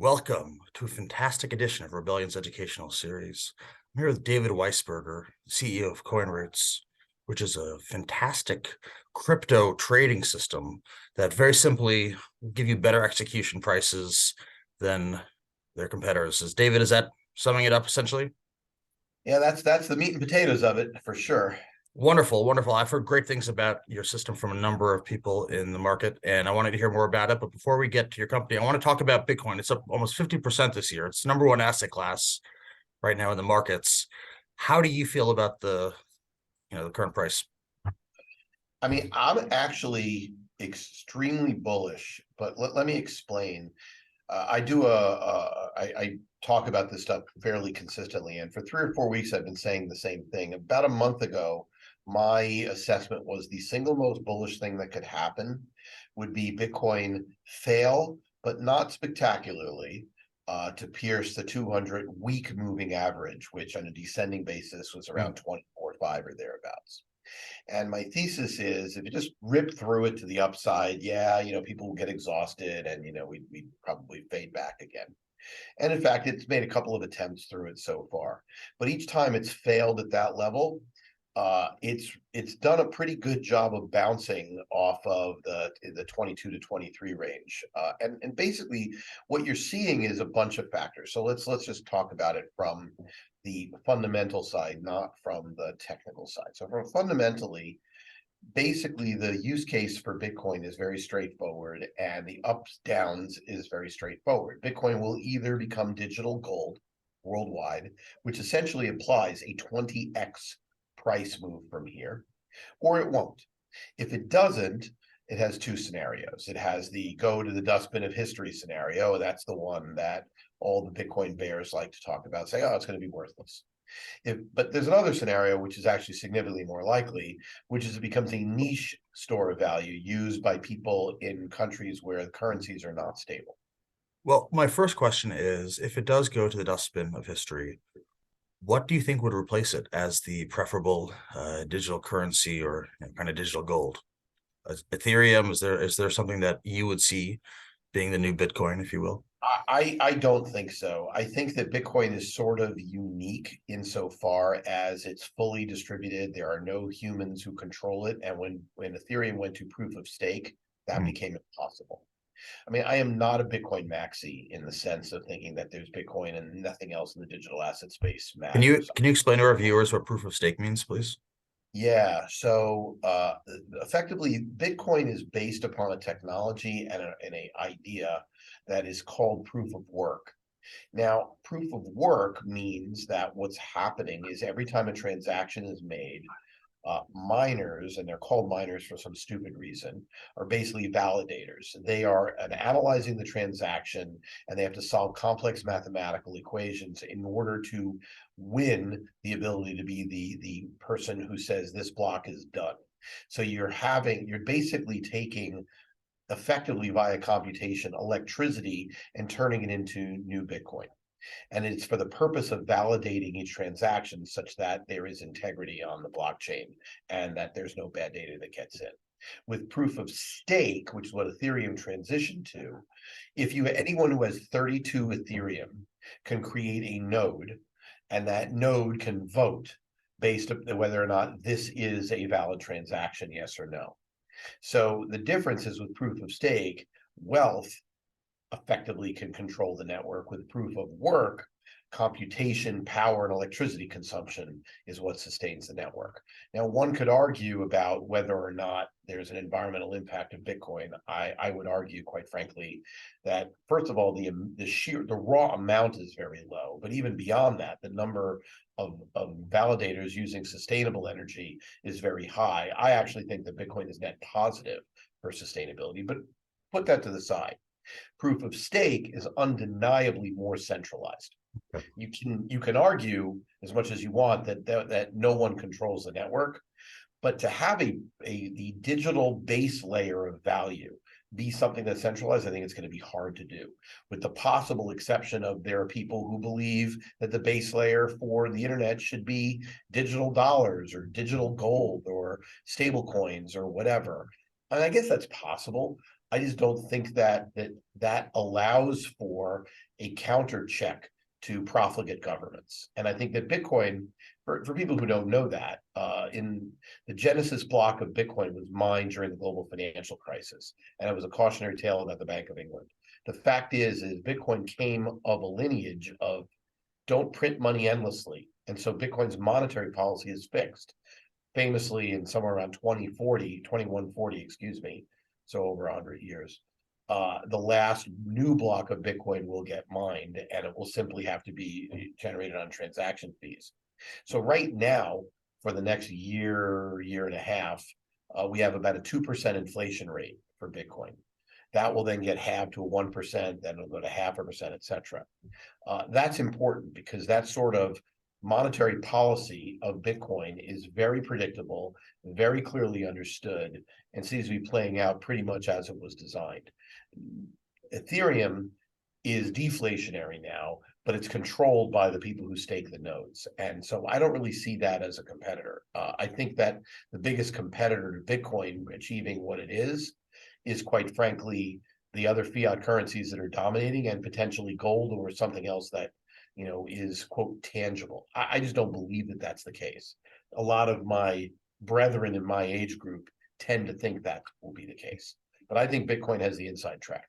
Welcome to a fantastic edition of Rebellion's educational series. I'm here with David Weisberger, CEO of CoinRoutes, which is a fantastic crypto trading system that very simply will give you better execution prices than their competitors. Is that summing it up essentially? Yeah, that's the meat and potatoes of it for sure. Wonderful, wonderful. I've heard great things about your system from a number of people in the market, and I wanted to hear more about it. But before we get to your company, I want to talk about Bitcoin. It's up almost 50% this year. It's number one asset class right now in the markets. How do you feel about the current price? I mean, I'm actually extremely bullish, but let me explain. I talk about this stuff fairly consistently, and for 3 or 4 weeks, I've been saying the same thing. About a month ago, my assessment was the single most bullish thing that could happen would be Bitcoin fail, but not spectacularly, to pierce the 200-week moving average, which on a descending basis was around 24.5 or thereabouts. And my thesis is if you just rip through it to the upside, yeah, people will get exhausted and, we'd probably fade back again. And in fact, it's made a couple of attempts through it so far. But each time it's failed at that level, it's done a pretty good job of bouncing off of the 22 to 23 range. And basically what you're seeing is a bunch of factors. So let's just talk about it from the fundamental side, not from the technical side. So from fundamentally, basically the use case for Bitcoin is very straightforward and the ups downs is very straightforward. Bitcoin will either become digital gold worldwide, which essentially applies a 20x price move from here, or it won't. If it doesn't, it has two scenarios. It has the go to the dustbin of history scenario. That's the one that all the Bitcoin bears like to talk about, say, oh, it's going to be worthless. But there's another scenario, which is actually significantly more likely, which is it becomes a niche store of value used by people in countries where the currencies are not stable. Well, my first question is, if it does go to the dustbin of history, what do you think would replace it as the preferable digital currency or kind of digital gold? Ethereum, is there something that you would see being the new Bitcoin, if you will? I don't think so. I think that Bitcoin is sort of unique insofar as it's fully distributed. There are no humans who control it. And when Ethereum went to proof of stake, that became impossible. I mean, I am not a Bitcoin maxi in the sense of thinking that there's Bitcoin and nothing else in the digital asset space Can you matters. can you explain to our viewers what proof of stake means, please? Yeah, so effectively, Bitcoin is based upon a technology and an idea that is called proof of work. Now, proof of work means that what's happening is every time a transaction is made, miners, and they're called miners for some stupid reason, are basically validators. They are analyzing the transaction and they have to solve complex mathematical equations in order to win the ability to be the person who says this block is done. So you're basically taking effectively via computation electricity and turning it into new Bitcoin. And it's for the purpose of validating each transaction such that there is integrity on the blockchain and that there's no bad data that gets in. With proof of stake, which is what Ethereum transitioned to, if anyone who has 32 Ethereum can create a node, and that node can vote based on whether or not this is a valid transaction, yes or no. So the difference is with proof of stake, wealth effectively can control the network. With proof of work, computation, power, and electricity consumption is what sustains the network. Now, one could argue about whether or not there's an environmental impact of Bitcoin. I would argue, quite frankly, that first of all, the raw amount is very low, but even beyond that, the number of validators using sustainable energy is very high. I actually think that Bitcoin is net positive for sustainability, but put that to the side. Proof of stake is undeniably more centralized. Okay. You can argue as much as you want that no one controls the network, but to have the digital base layer of value be something that's centralized, I think it's going to be hard to do, with the possible exception of there are people who believe that the base layer for the internet should be digital dollars or digital gold or stable coins or whatever. And I guess that's possible. I just don't think that allows for a counter check to profligate governments. And I think that Bitcoin, for people who don't know that, in the Genesis block of Bitcoin was mined during the global financial crisis, and it was a cautionary tale about the Bank of England. The fact is Bitcoin came of a lineage of don't print money endlessly. And so Bitcoin's monetary policy is fixed, famously in somewhere around 2140, excuse me, so over 100 years. The last new block of Bitcoin will get mined, and it will simply have to be generated on transaction fees. So right now, for the next year, year and a half, we have about a 2% inflation rate for Bitcoin. That will then get halved to a 1%, then it'll go to 0.5%, et cetera. That's important because that sort of monetary policy of Bitcoin is very predictable, very clearly understood, and seems to be playing out pretty much as it was designed. Ethereum is deflationary now, but it's controlled by the people who stake the nodes. And so I don't really see that as a competitor. I think that the biggest competitor to Bitcoin achieving what it is quite frankly the other fiat currencies that are dominating, and potentially gold or something else that is quote tangible. I just don't believe that that's the case. A lot of my brethren in my age group tend to think that will be the case, but I think Bitcoin has the inside track.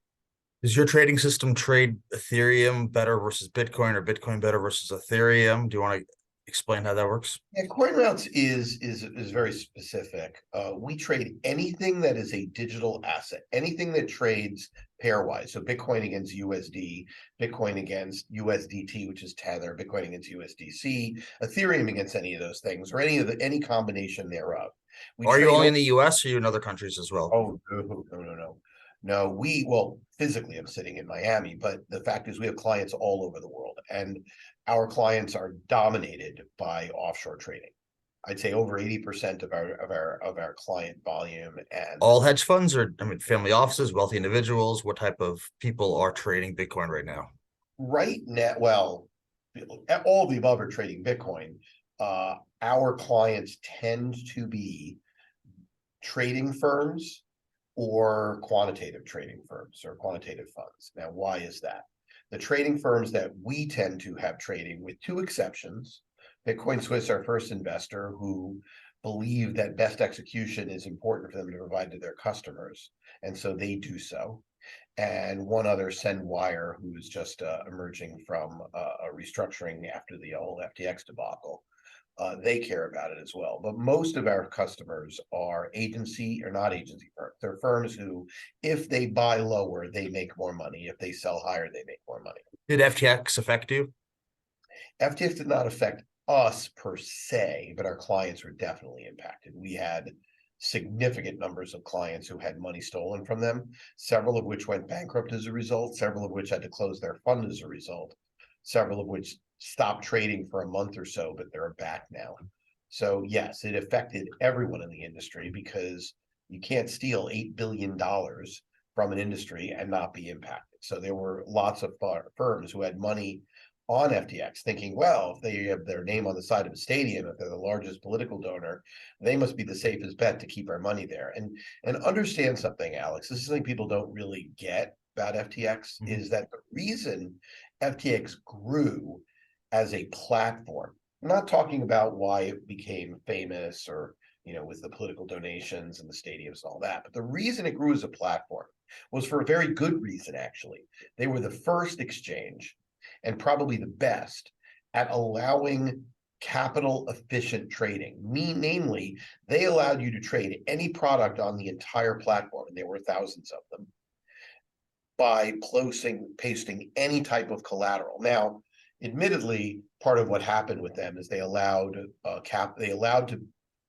Does your trading system trade Ethereum better versus Bitcoin, or Bitcoin better versus Ethereum? Do you want to explain how that works? Yeah, CoinRoutes is very specific. We trade anything that is a digital asset, anything that trades pairwise. So Bitcoin against USD, Bitcoin against USDT, which is Tether, Bitcoin against USDC, Ethereum against any of those things, or any combination thereof. We Are you trade. only in the US, or are you in other countries as well? Oh, no. No, well, physically I'm sitting in Miami, but the fact is we have clients all over the world, and our clients are dominated by offshore trading. I'd say over 80% of our client volume. And All hedge funds, or I mean, family offices, wealthy individuals? What type of people are trading Bitcoin right now? right now, well, all of the above are trading Bitcoin. Our clients tend to be trading firms or quantitative trading firms or quantitative funds. Now, why is that? The trading firms that we tend to have trading, with two exceptions, Bitcoin Swiss, our first investor, who believe that best execution is important for them to provide to their customers, and so they do so. And one other, SendWire, who is just emerging from a restructuring after the old FTX debacle. They care about it as well. But most of our customers are agency or not agency firms. They're firms who, if they buy lower, they make more money. If they sell higher, they make more money. Did FTX affect you? FTX did not affect us per se, but our clients were definitely impacted. We had significant numbers of clients who had money stolen from them, several of which went bankrupt as a result, several of which had to close their fund as a result, several of which stopped trading for a month or so, but they're back now. So yes, it affected everyone in the industry, because you can't steal $8 billion from an industry and not be impacted. So there were lots of firms who had money on FTX thinking, well, if they have their name on the side of a stadium, if they're the largest political donor, they must be the safest bet to keep our money there. And understand something, Alex, this is something people don't really get about FTX, is that the reason FTX grew as a platform, I'm not talking about why it became famous or, with the political donations and the stadiums and all that, but the reason it grew as a platform was for a very good reason, actually. They were the first exchange, and probably the best, at allowing capital efficient trading. Namely, they allowed you to trade any product on the entire platform, and there were thousands of them, by pasting any type of collateral. Now, admittedly, part of what happened with them is they allowed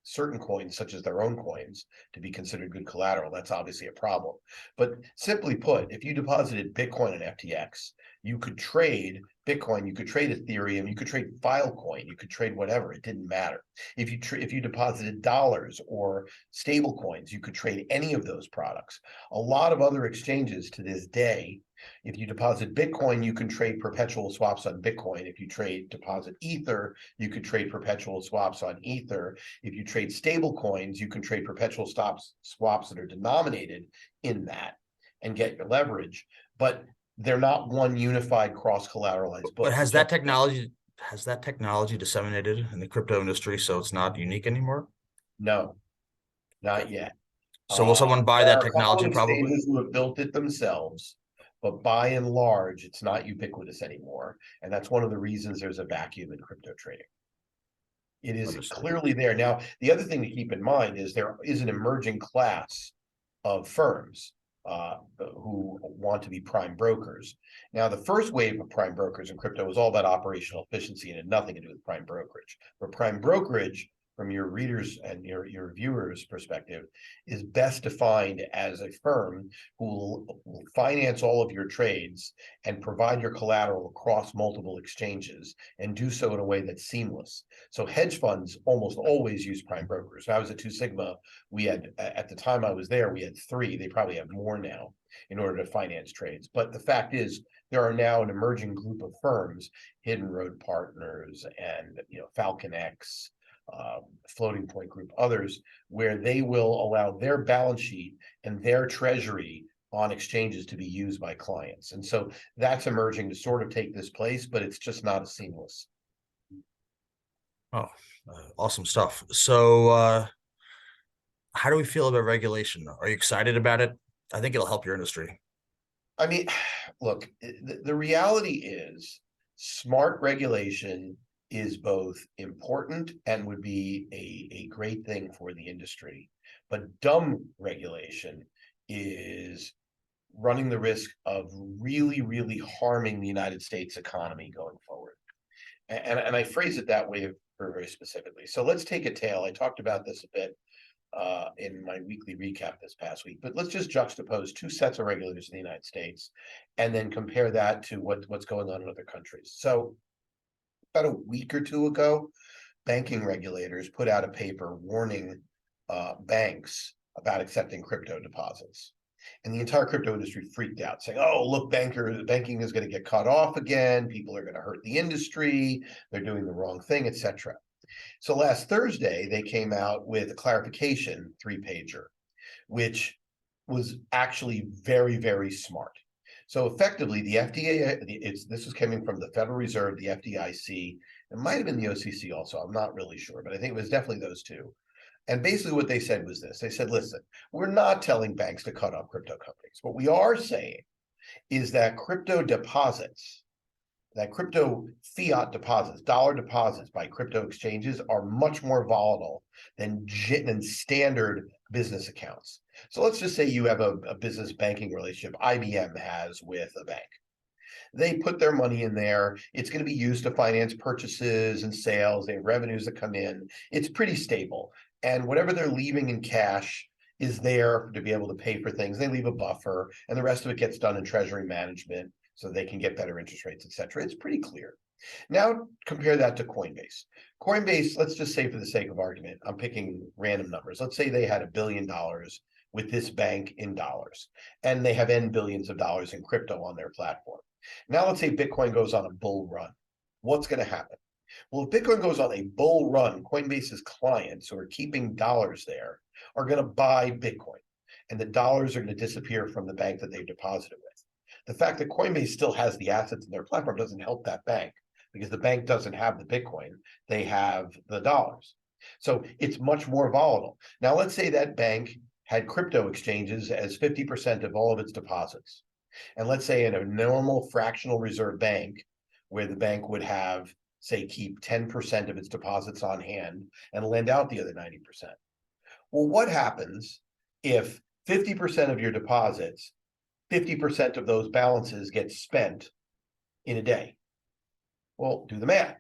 certain coins, such as their own coins, to be considered good collateral. That's obviously a problem. But simply put, if you deposited Bitcoin in FTX, you could trade Bitcoin, you could trade Ethereum, you could trade Filecoin, you could trade whatever. It didn't matter. If you deposited dollars or stable coins, you could trade any of those products. A lot of other exchanges to this day, if you deposit Bitcoin, you can trade perpetual swaps on Bitcoin. If you deposit Ether, you could trade perpetual swaps on Ether. If you trade stable coins, you can trade perpetual swaps that are denominated in that. and get your leverage, but they're not one unified cross-collateralized But book. You can't. has that technology disseminated in the crypto industry so it's not unique anymore? No, Okay. not yet. So will someone buy There that are a couple of technology probably? exchanges who have built it themselves, but by and large, it's not ubiquitous anymore. And that's one of the reasons there's a vacuum in crypto trading. It is Understood. clearly there. Now, the other thing to keep in mind is there is an emerging class of firms who want to be prime brokers. Now, the first wave of prime brokers in crypto was all about operational efficiency and had nothing to do with prime brokerage. But prime brokerage, from your readers and your viewers' perspective, is best defined as a firm who will finance all of your trades and provide your collateral across multiple exchanges and do so in a way that's seamless. So hedge funds almost always use prime brokers. I was at Two Sigma. We had, at the time I was there, we had three. They probably have more now in order to finance trades. But the fact is, there are now an emerging group of firms, Hidden Road Partners and Falcon X, Floating Point Group, others, where they will allow their balance sheet and their treasury on exchanges to be used by clients. And so that's emerging to sort of take this place, but it's just not as seamless. Oh, awesome stuff. So how do we feel about regulation? Are you excited about it? I think it'll help your industry. I mean, look, the reality is smart regulation is both important and would be a great thing for the industry. But dumb regulation is running the risk of really, really harming the United States economy going forward. And I phrase it that way very specifically. So let's take a tale. I talked about this a bit in my weekly recap this past week, but let's just juxtapose two sets of regulators in the United States and then compare that to what's going on in other countries. So about a week or two ago, banking regulators put out a paper warning banks about accepting crypto deposits. And the entire crypto industry freaked out, saying, oh, look, banking is going to get cut off again. People are going to hurt the industry. They're doing the wrong thing, etc. So last Thursday, they came out with a clarification 3-pager, which was actually very, very smart. So effectively, the FDA, this was coming from the Federal Reserve, the FDIC, it might have been the OCC also, I'm not really sure, but I think it was definitely those two. And basically what they said was this. They said, listen, we're not telling banks to cut off crypto companies. What we are saying is that crypto fiat deposits, dollar deposits by crypto exchanges are much more volatile than standard business accounts. So let's just say you have a business banking relationship IBM has with a bank. They put their money in there. It's going to be used to finance purchases and sales. They have revenues that come in. It's pretty stable. And whatever they're leaving in cash is there to be able to pay for things. They leave a buffer, and the rest of it gets done in treasury management so they can get better interest rates, et cetera. It's pretty clear. Now compare that to Coinbase. Coinbase, let's just say for the sake of argument, I'm picking random numbers. Let's say they had $1 billion with this bank in dollars, and they have N billions of dollars in crypto on their platform. Now let's say Bitcoin goes on a bull run. What's going to happen? Well, if Bitcoin goes on a bull run, Coinbase's clients who are keeping dollars there are going to buy Bitcoin, and the dollars are going to disappear from the bank that they've deposited with. The fact that Coinbase still has the assets in their platform doesn't help that bank because the bank doesn't have the Bitcoin, they have the dollars. So it's much more volatile. Now, let's say that bank had crypto exchanges as 50% of all of its deposits. And let's say in a normal fractional reserve bank, where the bank would have, say, keep 10% of its deposits on hand and lend out the other 90%. Well, what happens if 50% of your deposits, 50% of those balances get spent in a day? Well, do the math.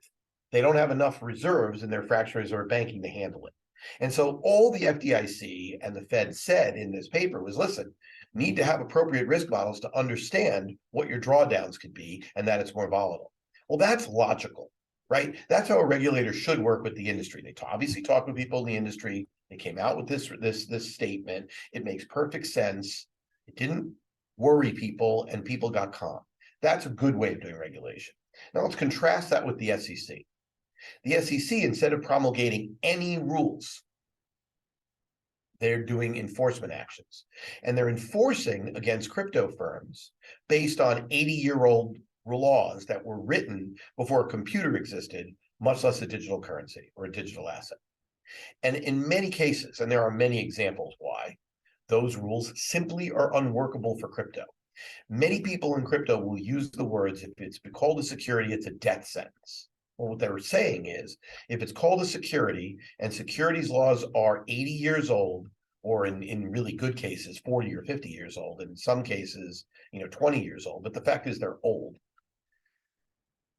They don't have enough reserves in their fractional reserve banking to handle it. And so all the FDIC and the Fed said in this paper was, listen, need to have appropriate risk models to understand what your drawdowns could be and that it's more volatile. Well, that's logical, right? That's how a regulator should work with the industry. They obviously talk with people in the industry. They came out with this statement. It makes perfect sense. It didn't worry people, and people got calm. That's a good way of doing regulation. Now let's contrast that with the SEC. The SEC, instead of promulgating any rules, They're doing enforcement actions, and they're enforcing against crypto firms based on 80-year-old laws that were written before a computer existed, much less a digital currency or a digital asset. And in many cases, and there are many examples why, those rules simply are unworkable for crypto. Many people in crypto will use the words, if it's called a security, it's a death sentence. Well, what they're saying is, if it's called a security and securities laws are 80 years old, or in really good cases, 40 or 50 years old, and in some cases, 20 years old, but the fact is they're old.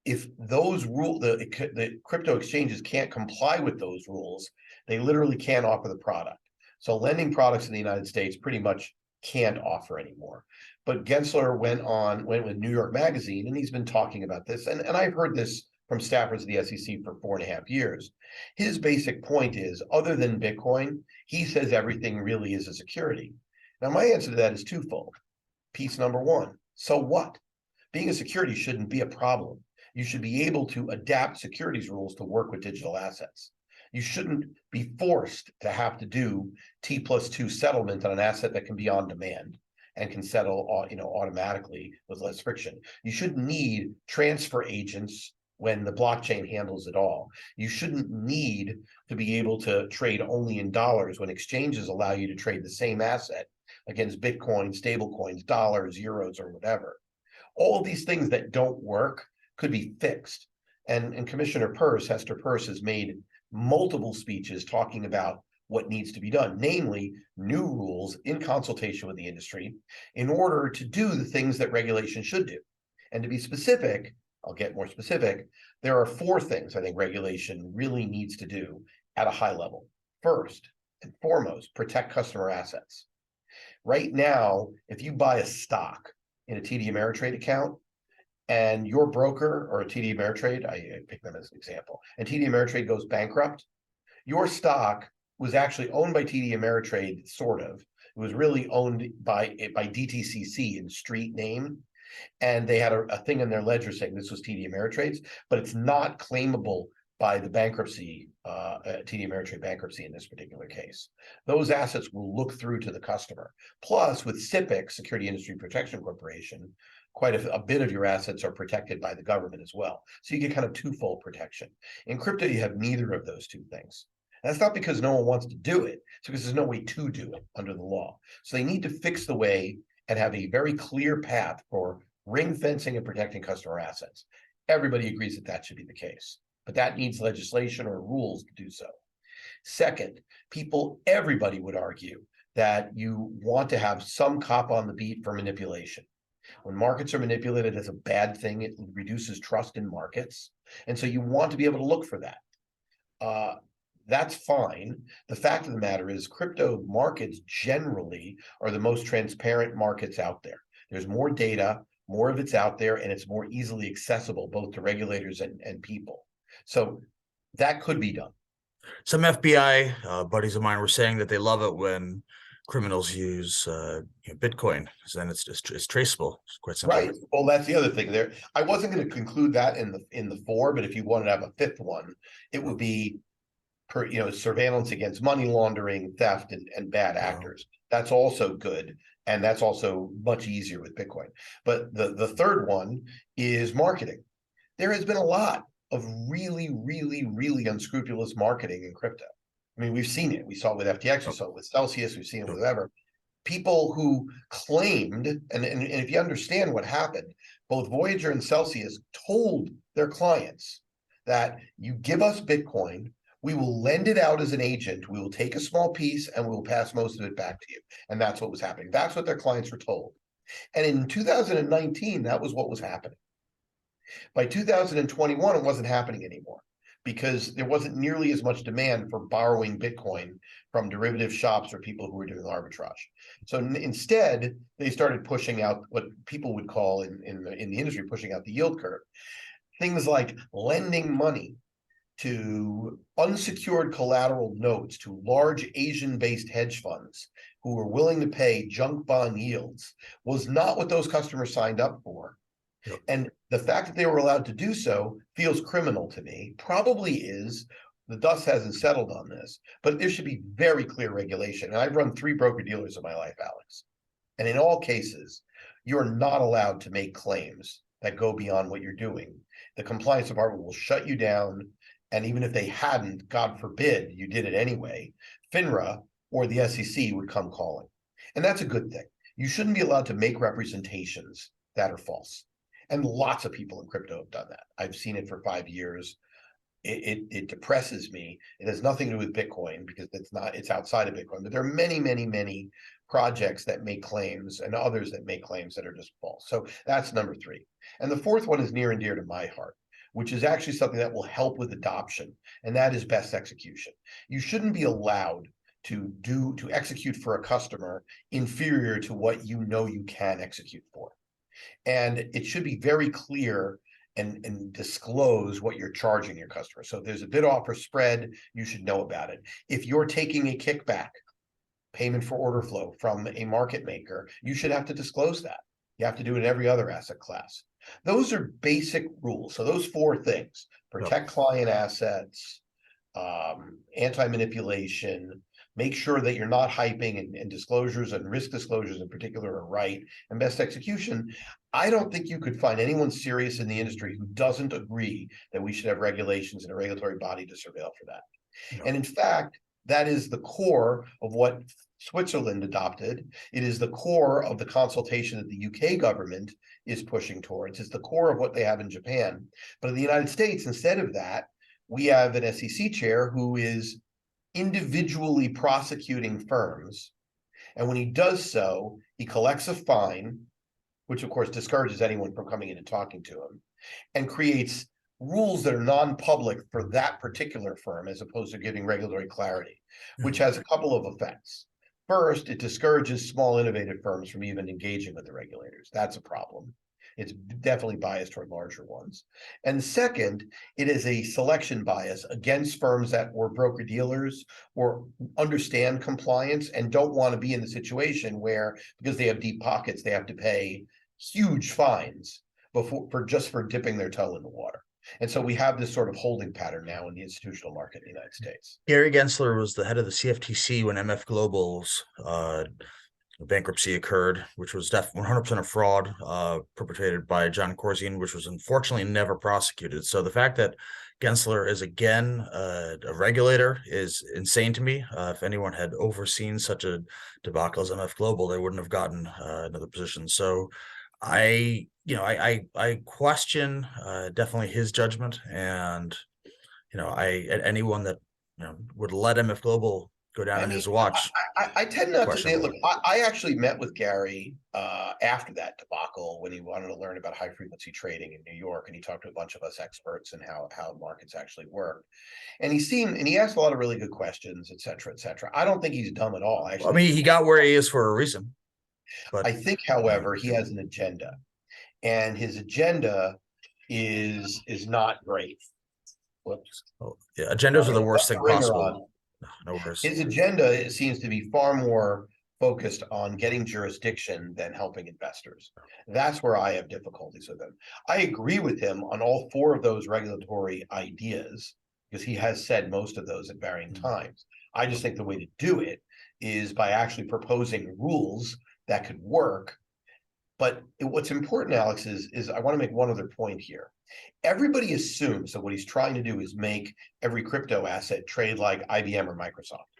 If those the crypto exchanges can't comply with those rules, they literally can't offer the product. So lending products in the United States pretty much can't offer anymore. But Gensler went with New York Magazine, and he's been talking about this, and I've heard this from staffers of the SEC for 4.5 years. His basic point is, other than Bitcoin, he says everything really is a security. Now, my answer to that is twofold. Piece number one, so what? Being a security shouldn't be a problem. You should be able to adapt securities rules to work with digital assets. You shouldn't be forced to have to do T+2 settlement on an asset that can be on demand and can settle automatically with less friction. You shouldn't need transfer agents when the blockchain handles it all. You shouldn't need to be able to trade only in dollars when exchanges allow you to trade the same asset against Bitcoin, stable coins, dollars, euros, or whatever. All of these things that don't work could be fixed. And Commissioner Peirce, Hester Peirce, has made multiple speeches talking about what needs to be done, namely new rules in consultation with the industry in order to do the things that regulation should do. And to be specific, I'll get more specific, there are 4 things I think regulation really needs to do at a high level. First and foremost, protect customer assets. Right now, if you buy a stock in a TD Ameritrade account, and your broker or a TD Ameritrade, I pick them as an example, and TD Ameritrade goes bankrupt, your stock was actually owned by TD Ameritrade, sort of. It was really owned by DTCC in street name, and they had a thing in their ledger saying this was TD Ameritrade's, but it's not claimable by the bankruptcy, TD Ameritrade bankruptcy in this particular case. Those assets will look through to the customer. Plus, with SIPC, Security Industry Protection Corporation, quite a bit of your assets are protected by the government as well. So you get kind of twofold protection. In crypto, you have neither of those two things. And that's not because no one wants to do it. It's because there's no way to do it under the law. So they need to fix the way and have a very clear path for ring fencing and protecting customer assets. Everybody agrees that that should be the case, but that needs legislation or rules to do so. Second, everybody would argue that you want to have some cop on the beat for manipulation. When markets are manipulated, it's a bad thing. It reduces trust in markets. And so you want to be able to look for that. That's fine. The fact of the matter is crypto markets generally are the most transparent markets out there. There's more data, more of it's out there, and it's more easily accessible both to regulators and people. So that could be done. Some FBI buddies of mine were saying that they love it when criminals use Bitcoin, because then it's traceable. It's quite simple. Right. Well, that's the other thing there. I wasn't going to conclude that in the 4, but if you wanted to have a 5th one, it would be surveillance against money laundering, theft, and bad actors. That's also good, and that's also much easier with Bitcoin. But the 3rd one is marketing. There has been a lot of really, really, really unscrupulous marketing in crypto. I mean, we've seen it. We saw it with FTX, we saw it with Celsius, we've seen it with whatever. People who claimed, and if you understand what happened, both Voyager and Celsius told their clients that you give us Bitcoin, we will lend it out as an agent, we will take a small piece, and we will pass most of it back to you. And that's what was happening. That's what their clients were told. And in 2019, that was what was happening. By 2021, it wasn't happening anymore because there wasn't nearly as much demand for borrowing Bitcoin from derivative shops or people who were doing arbitrage. So instead, they started pushing out what people would call in the industry, pushing out the yield curve. Things like lending money to unsecured collateral notes to large Asian-based hedge funds who were willing to pay junk bond yields was not what those customers signed up for. And the fact that they were allowed to do so feels criminal to me, probably is The dust hasn't settled on this, but there should be very clear regulation. And I've run 3 broker dealers in my life, Alex. And in all cases, you're not allowed to make claims that go beyond what you're doing. The compliance department will shut you down. And even if they hadn't, God forbid, you did it anyway, FINRA or the SEC would come calling. And that's a good thing. You shouldn't be allowed to make representations that are false. And lots of people in crypto have done that. I've seen it for 5 years. It depresses me. It has nothing to do with Bitcoin because it's outside of Bitcoin, but there are many projects that make claims and others that make claims that are just false. So that's number 3. And the fourth one is near and dear to my heart, which is actually something that will help with adoption, and that is best execution. You shouldn't be allowed to execute for a customer inferior to what you know you can execute for. And it should be very clear and disclose what you're charging your customer. So if there's a bid offer spread, you should know about it. If you're taking a kickback, payment for order flow from a market maker, you should have to disclose that. You have to do it in every other asset class. Those are basic rules. So those 4 things: protect client assets, anti-manipulation, make sure that you're not hyping, and disclosures and risk disclosures in particular are right, and best execution. I don't think you could find anyone serious in the industry who doesn't agree that we should have regulations and a regulatory body to surveil for that. And in fact, that is the core of what Switzerland adopted. It is the core of the consultation that the UK government is pushing towards. It's the core of what they have in Japan. But in the United States, instead of that, we have an SEC chair who is individually prosecuting firms. And when he does so, he collects a fine, which of course discourages anyone from coming in and talking to him, and creates rules that are non-public for that particular firm, as opposed to giving regulatory clarity, which has a couple of effects. First, it discourages small innovative firms from even engaging with the regulators. That's a problem. It's definitely biased toward larger ones. And second, it is a selection bias against firms that were broker dealers or understand compliance and don't want to be in the situation where, because they have deep pockets, they have to pay huge fines for dipping their toe in the water. And so we have this sort of holding pattern now in the institutional market in the United States. Gary Gensler was the head of the CFTC when MF Global's bankruptcy occurred, which was 100% a fraud perpetrated by John Corzine, which was unfortunately never prosecuted. So the fact that Gensler is again a regulator is insane to me. If anyone had overseen such a debacle as MF Global, they wouldn't have gotten another position. So I question definitely his judgment, and anyone that would let MF Global go down in his watch. I tend not to look. I actually met with Gary after that debacle when he wanted to learn about high frequency trading in New York, and he talked to a bunch of us experts and how markets actually work. And he asked a lot of really good questions, et cetera, et cetera. I don't think he's dumb at all. Actually, I mean, he got where he is for a reason. But I think, however, he has an agenda, and his agenda is not great. Whoops. Oh, yeah, agendas are the worst thing possible. No worse. His agenda seems to be far more focused on getting jurisdiction than helping investors. That's where I have difficulties with him. I agree with him on all 4 of those regulatory ideas, because he has said most of those at varying times. I just think the way to do it is by actually proposing rules that could work. But what's important, Alex, is I want to make one other point here. Everybody assumes that what he's trying to do is make every crypto asset trade like IBM or Microsoft.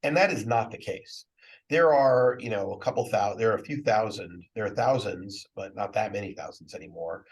And that is not the case. There are, there are thousands, but not that many thousands anymore,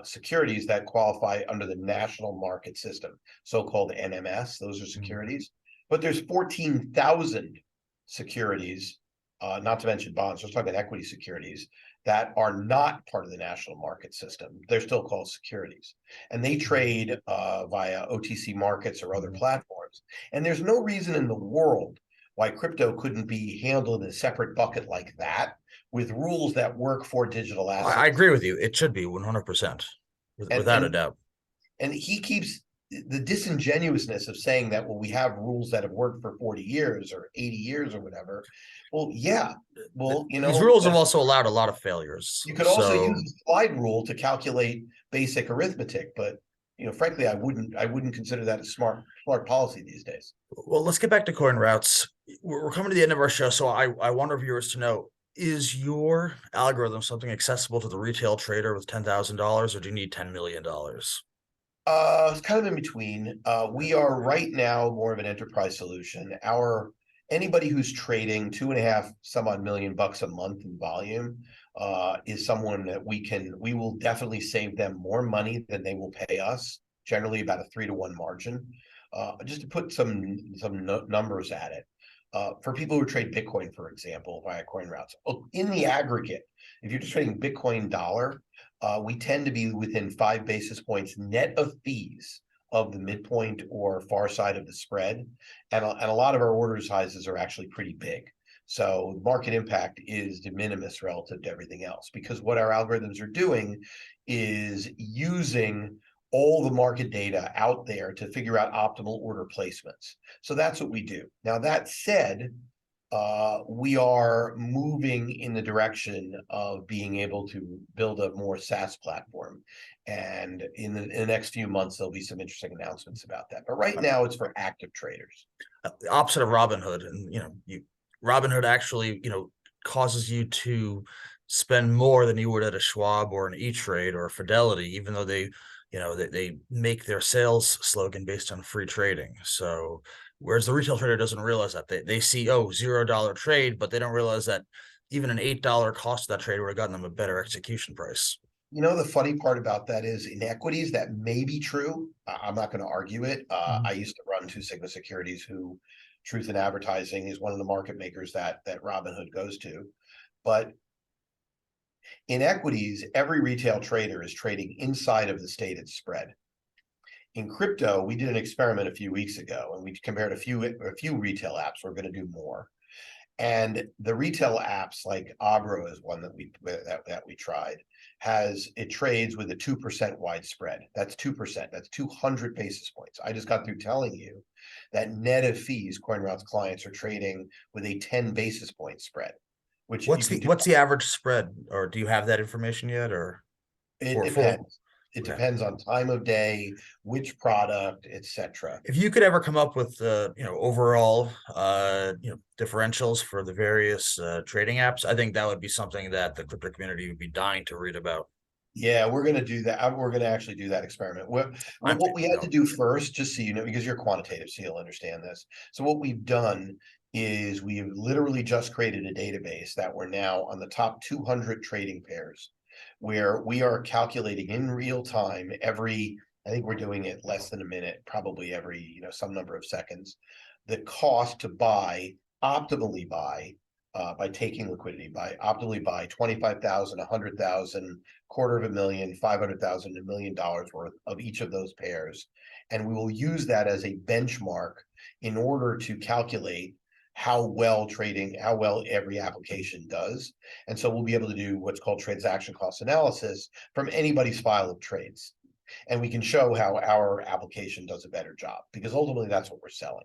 securities that qualify under the national market system, so-called NMS. Those are securities. But there's 14,000 securities, not to mention bonds, we're talking equity securities, that are not part of the national market system. They're still called securities. And they trade via OTC markets or other platforms. And there's no reason in the world why crypto couldn't be handled in a separate bucket like that, with rules that work for digital assets. I agree with you. It should be 100%, without a doubt. And he keeps the disingenuousness of saying that, well, we have rules that have worked for 40 years or 80 years or whatever. Well, yeah. Well, these rules have also allowed a lot of failures. You could also use the slide rule to calculate basic arithmetic, but frankly, I wouldn't consider that a smart policy these days. Well, let's get back to CoinRoutes. We're coming to the end of our show, so I want our viewers to know, is your algorithm something accessible to the retail trader with $10,000, or do you need $10 million? It's kind of in between. We are right now more of an enterprise solution. Anybody who's trading 2.5 some odd million bucks a month in volume is someone that we will definitely save them more money than they will pay us, generally about a 3-to-1 margin. Just to put some numbers at it. For people who trade Bitcoin, for example, via CoinRoutes, in the aggregate, if you're just trading Bitcoin dollar, we tend to be within 5 basis points net of fees of the midpoint or far side of the spread. And a lot of our order sizes are actually pretty big. So market impact is de minimis relative to everything else, because what our algorithms are doing is using all the market data out there to figure out optimal order placements. So that's what we do. Now, that said, we are moving in the direction of being able to build a more SaaS platform. And in the next few months, there'll be some interesting announcements about that. But right now, it's for active traders. The opposite of Robinhood. And, Robinhood actually, causes you to spend more than you would at a Schwab or an E-Trade or a Fidelity, even though they make their sales slogan based on free trading. So whereas the retail trader doesn't realize that, they see, oh, $0 trade, but they don't realize that even an $8 cost of that trade would have gotten them a better execution price. The funny part about that is, in equities, that may be true. I'm not going to argue it. I used to run Two Sigma Securities, who Truth in Advertising is one of the market makers that Robinhood goes to. But in equities, every retail trader is trading inside of the stated spread. In crypto, we did an experiment a few weeks ago, and we compared a few retail apps. We're going to do more. And the retail apps, like Abra is one that we tried, it trades with a 2% wide spread. That's 2%. That's 200 basis points. I just got through telling you that net of fees, CoinRoutes clients are trading with a 10 basis point spread. Which what's the average spread, or do you have that information yet? Or it depends. It depends on time of day, which product, etc. If you could ever come up with overall differentials for the various trading apps, I think that would be something that the crypto community would be dying to read about. Yeah, we're going to do that. We're going to actually do that experiment. What we had to do first, just so you know, because you're quantitative, so you'll understand this. So what we've done is we've literally just created a database that we're now on the top 200 trading pairs, where we are calculating in real time I think we're doing it less than a minute, probably every, some number of seconds, the cost to optimally buy, by taking liquidity, optimally buy 25,000, 100,000, $250,000, 500,000, $1 million worth of each of those pairs. And we will use that as a benchmark in order to calculate how well every application does. And so we'll be able to do what's called transaction cost analysis from anybody's file of trades. And we can show how our application does a better job, because ultimately that's what we're selling.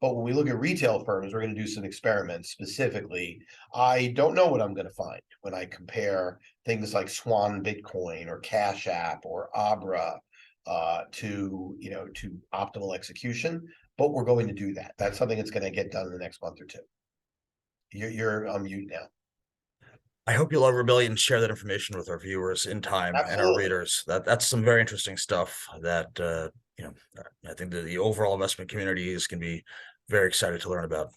But when we look at retail firms, we're going to do some experiments specifically. I don't know what I'm going to find when I compare things like Swan Bitcoin or Cash App or Abra to optimal execution. But we're going to do that. That's something that's going to get done in the next month or two. You're on mute now. I hope you'll over Billy and share that information with our viewers in time. Absolutely. And our readers. That's some very interesting stuff that I think that the overall investment community is going to be very excited to learn about.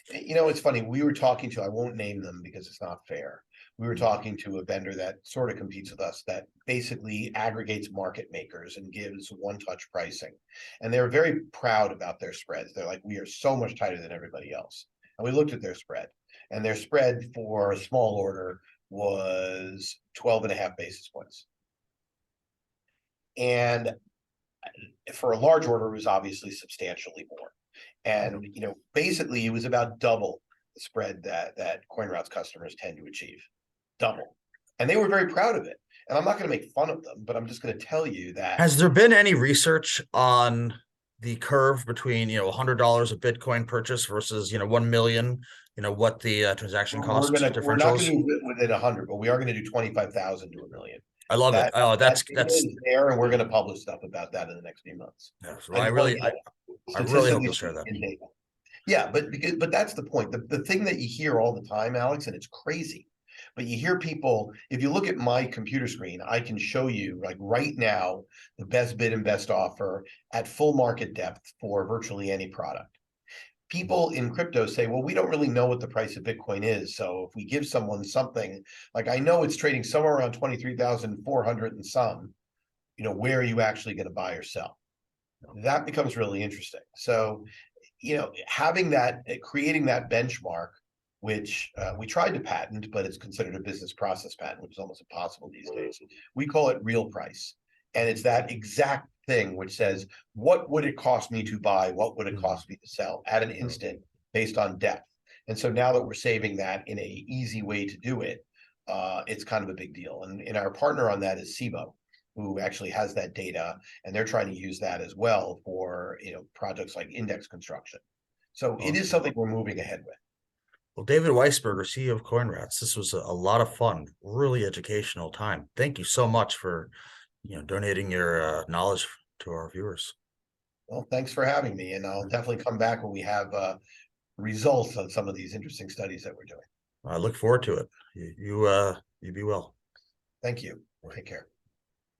It's funny. We were talking to, I won't name them because it's not fair. We were talking to a vendor that sort of competes with us, that basically aggregates market makers and gives one-touch pricing. And they're very proud about their spreads. They're like, we are so much tighter than everybody else. And we looked at their spread, and their spread for a small order was 12.5 basis points. And for a large order, it was obviously substantially more. And, basically it was about double the spread that CoinRoutes customers tend to achieve. Double. And they were very proud of it. And I'm not going to make fun of them, but I'm just going to tell you that. Has there been any research on the curve between, $100 a Bitcoin purchase versus, 1 million, what the transaction cost differentials? We're not going to do within 100, but we are going to do 25,000 to 1 million. I love it. That Oh, that data is there, and we're going to publish stuff about that in the next few months. yeah, so And well, I really hope statistically you'll share that. speaking, data. Yeah, but that's the point. The thing that you hear all the time, Alex, and it's crazy. But you hear people, if you look at my computer screen, I can show you like right now the best bid and best offer at full market depth for virtually any product. People in crypto say, well, we don't really know what the price of Bitcoin is. So if we give someone something, like I know it's trading somewhere around 23,400 and some, where are you actually going to buy or sell? That becomes really interesting. So, having that, creating that benchmark, which we tried to patent, but it's considered a business process patent, which is almost impossible these days. We call it real price. And it's that exact thing which says, what would it cost me to buy? What would it cost me to sell at an instant based on depth? And so now that we're saving that in a easy way to do it, it's kind of a big deal. And our partner on that is SIBO, who actually has that data, and they're trying to use that as well for projects like index construction. So it is something we're moving ahead with. Well, David Weisberger, CEO of CoinRoutes, this was a lot of fun, really educational time. Thank you so much for donating your knowledge to our viewers. Well, thanks for having me, and I'll definitely come back when we have results on some of these interesting studies that we're doing. I look forward to it. You be well. Thank you. Take care.